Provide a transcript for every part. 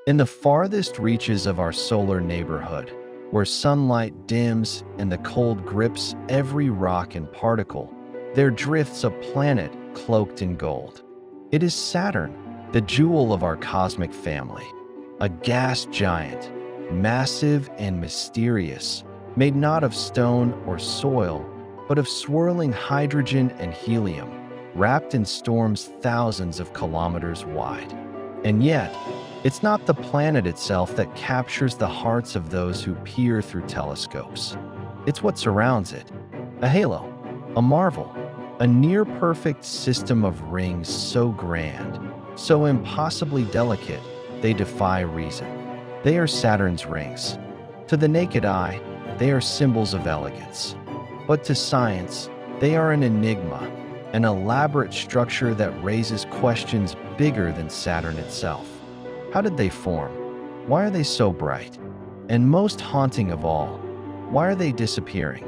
In the farthest reaches of our solar neighborhood, where sunlight dims and the cold grips every rock and particle, there drifts a planet cloaked in gold. It is Saturn, the jewel of our cosmic family, a gas giant, massive and mysterious, made not of stone or soil, but of swirling hydrogen and helium, wrapped in storms thousands of kilometers wide. And yet, it's not the planet itself that captures the hearts of those who peer through telescopes. It's what surrounds it, a halo, a marvel, a near-perfect system of rings so grand, so impossibly delicate, they defy reason. They are Saturn's rings. To the naked eye, they are symbols of elegance. But to science, they are an enigma, an elaborate structure that raises questions bigger than Saturn itself. How did they form? Why are they so bright? And most haunting of all, why are they disappearing?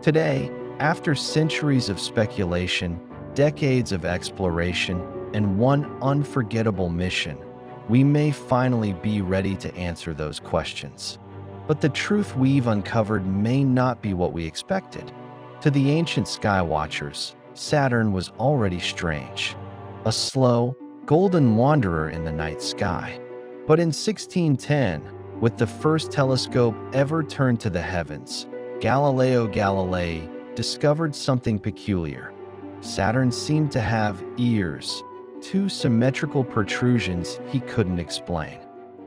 Today, after centuries of speculation, decades of exploration, and one unforgettable mission, we may finally be ready to answer those questions. But the truth we've uncovered may not be what we expected. To the ancient sky watchers, Saturn was already strange, a slow, golden wanderer in the night sky. But in 1610, with the first telescope ever turned to the heavens, Galileo Galilei discovered something peculiar. Saturn seemed to have ears, two symmetrical protrusions he couldn't explain.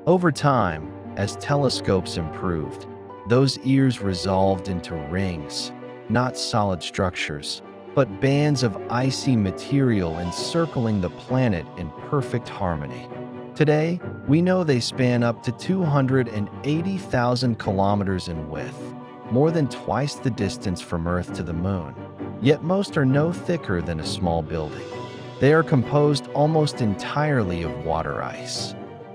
Over time, as telescopes improved, those ears resolved into rings, not solid structures, but bands of icy material encircling the planet in perfect harmony. Today, we know they span up to 280,000 kilometers in width, more than twice the distance from Earth to the Moon. Yet most are no thicker than a small building. They are composed almost entirely of water ice.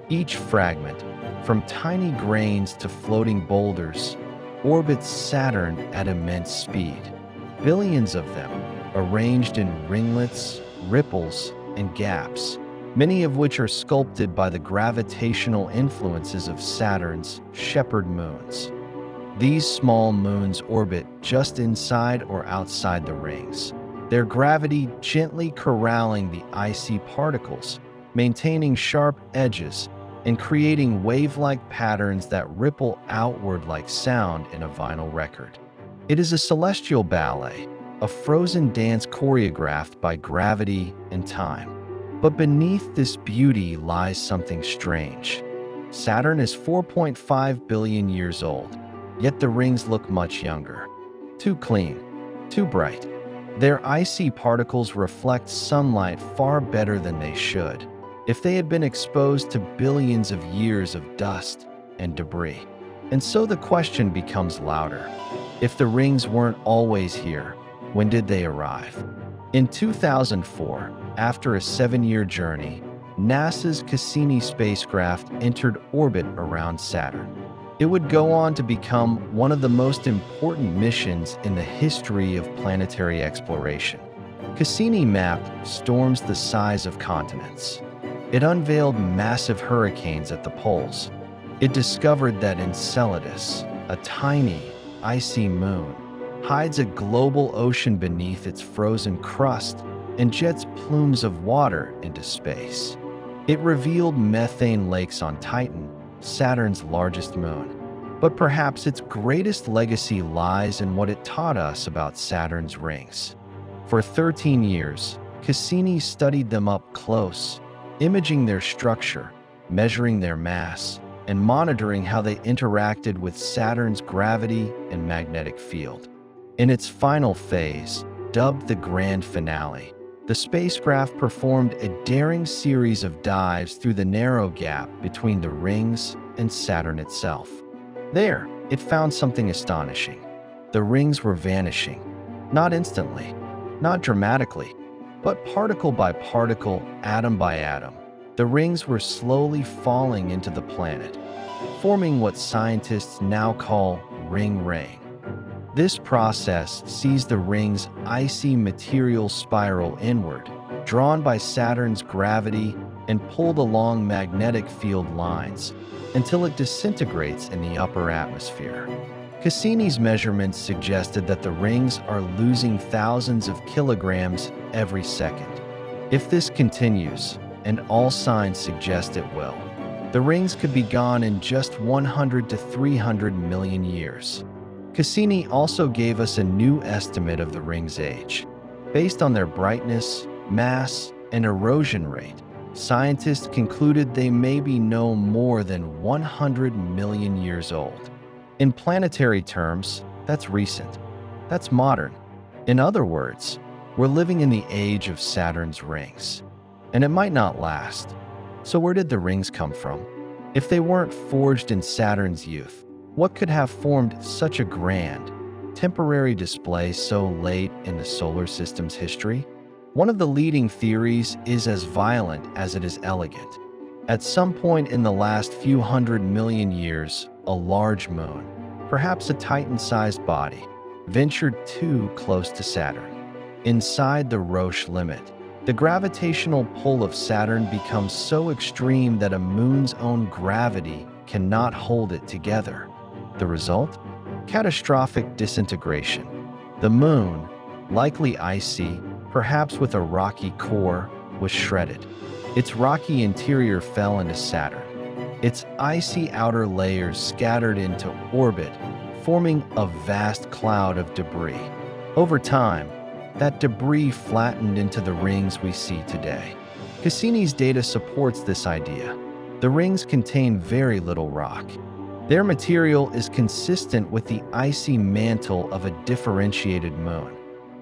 Each fragment, from tiny grains to floating boulders, orbits Saturn at immense speed. Billions of them, arranged in ringlets, ripples, and gaps, many of which are sculpted by the gravitational influences of Saturn's shepherd moons. These small moons orbit just inside or outside the rings, their gravity gently corralling the icy particles, maintaining sharp edges, and creating wave-like patterns that ripple outward like sound in a vinyl record. It is a celestial ballet, a frozen dance choreographed by gravity and time. But beneath this beauty lies something strange. Saturn is 4.5 billion years old, yet the rings look much younger. Too clean, too bright. Their icy particles reflect sunlight far better than they should, if they had been exposed to billions of years of dust and debris. And so the question becomes louder. If the rings weren't always here, when did they arrive? In 2004, after a 7-year journey, NASA's Cassini spacecraft entered orbit around Saturn. It would go on to become one of the most important missions in the history of planetary exploration. Cassini mapped storms the size of continents. It unveiled massive hurricanes at the poles. It discovered that Enceladus, a tiny, icy moon, hides a global ocean beneath its frozen crust and jets plumes of water into space. It revealed methane lakes on Titan, Saturn's largest moon. But perhaps its greatest legacy lies in what it taught us about Saturn's rings. For 13 years, Cassini studied them up close, imaging their structure, measuring their mass, and monitoring how they interacted with Saturn's gravity and magnetic field. In its final phase, dubbed the grand finale, the spacecraft performed a daring series of dives through the narrow gap between the rings and Saturn itself. There, it found something astonishing. The rings were vanishing, not instantly, not dramatically, but particle by particle, atom by atom. The rings were slowly falling into the planet, forming what scientists now call ring-ring. This process sees the ring's icy material spiral inward, drawn by Saturn's gravity and pulled along magnetic field lines until it disintegrates in the upper atmosphere. Cassini's measurements suggested that the rings are losing thousands of kilograms every second. If this continues, and all signs suggest it will, the rings could be gone in just 100 to 300 million years. Cassini also gave us a new estimate of the rings' age. Based on their brightness, mass, and erosion rate, scientists concluded they may be no more than 100 million years old. In planetary terms, that's recent. That's modern. In other words, we're living in the age of Saturn's rings. And it might not last. So where did the rings come from? If they weren't forged in Saturn's youth, what could have formed such a grand, temporary display so late in the solar system's history? One of the leading theories is as violent as it is elegant. At some point in the last few 100 million years, a large moon, perhaps a Titan-sized body, ventured too close to Saturn. Inside the Roche limit, the gravitational pull of Saturn becomes so extreme that a moon's own gravity cannot hold it together. The result? Catastrophic disintegration. The moon, likely icy, perhaps with a rocky core, was shredded. Its rocky interior fell into Saturn. Its icy outer layers scattered into orbit, forming a vast cloud of debris. Over time, that debris flattened into the rings we see today. Cassini's data supports this idea. The rings contain very little rock. Their material is consistent with the icy mantle of a differentiated moon,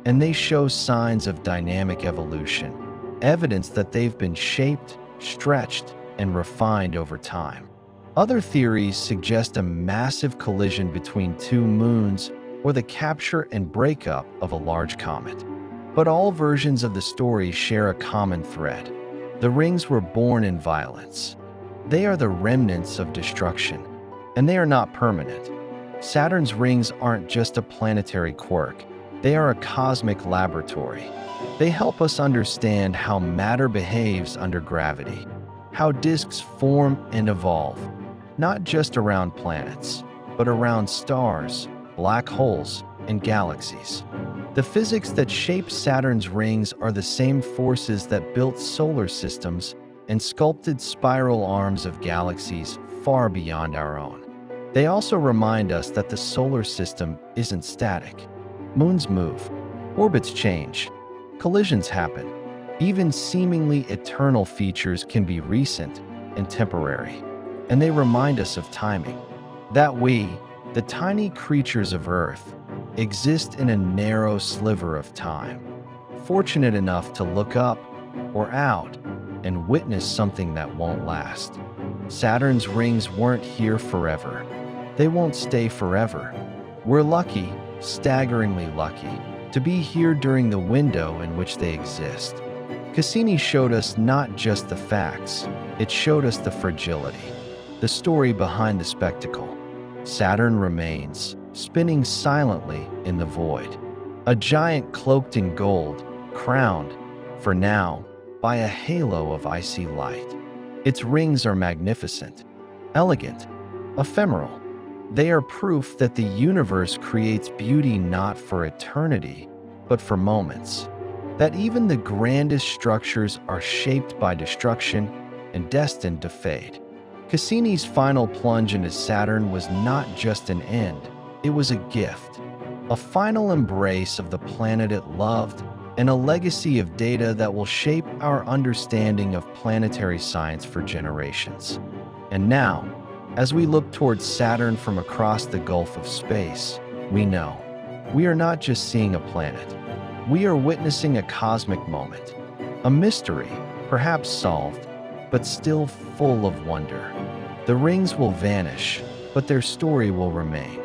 and they show signs of dynamic evolution, evidence that they've been shaped, stretched, and refined over time. Other theories suggest a massive collision between two moons or the capture and breakup of a large comet. But all versions of the story share a common thread. The rings were born in violence. They are the remnants of destruction, and they are not permanent. Saturn's rings aren't just a planetary quirk. They are a cosmic laboratory. They help us understand how matter behaves under gravity, how disks form and evolve, not just around planets, but around stars, black holes, and galaxies. The physics that shape Saturn's rings are the same forces that built solar systems and sculpted spiral arms of galaxies far beyond our own. They also remind us that the solar system isn't static. Moons move, orbits change, collisions happen. Even seemingly eternal features can be recent and temporary, and they remind us of timing. That we, the tiny creatures of Earth, exist in a narrow sliver of time, fortunate enough to look up or out and witness something that won't last. Saturn's rings weren't here forever. They won't stay forever. We're lucky, staggeringly lucky, to be here during the window in which they exist. Cassini showed us not just the facts, it showed us the fragility, the story behind the spectacle. Saturn remains, spinning silently in the void. A giant cloaked in gold, crowned, for now, by a halo of icy light. Its rings are magnificent, elegant, ephemeral. They are proof that the universe creates beauty not for eternity, but for moments. That even the grandest structures are shaped by destruction and destined to fade. Cassini's final plunge into Saturn was not just an end, it was a gift. A final embrace of the planet it loved, and a legacy of data that will shape our understanding of planetary science for generations. And now, as we look towards Saturn from across the gulf of space, we know we are not just seeing a planet. We are witnessing a cosmic moment, a mystery, perhaps solved, but still full of wonder. The rings will vanish, but their story will remain.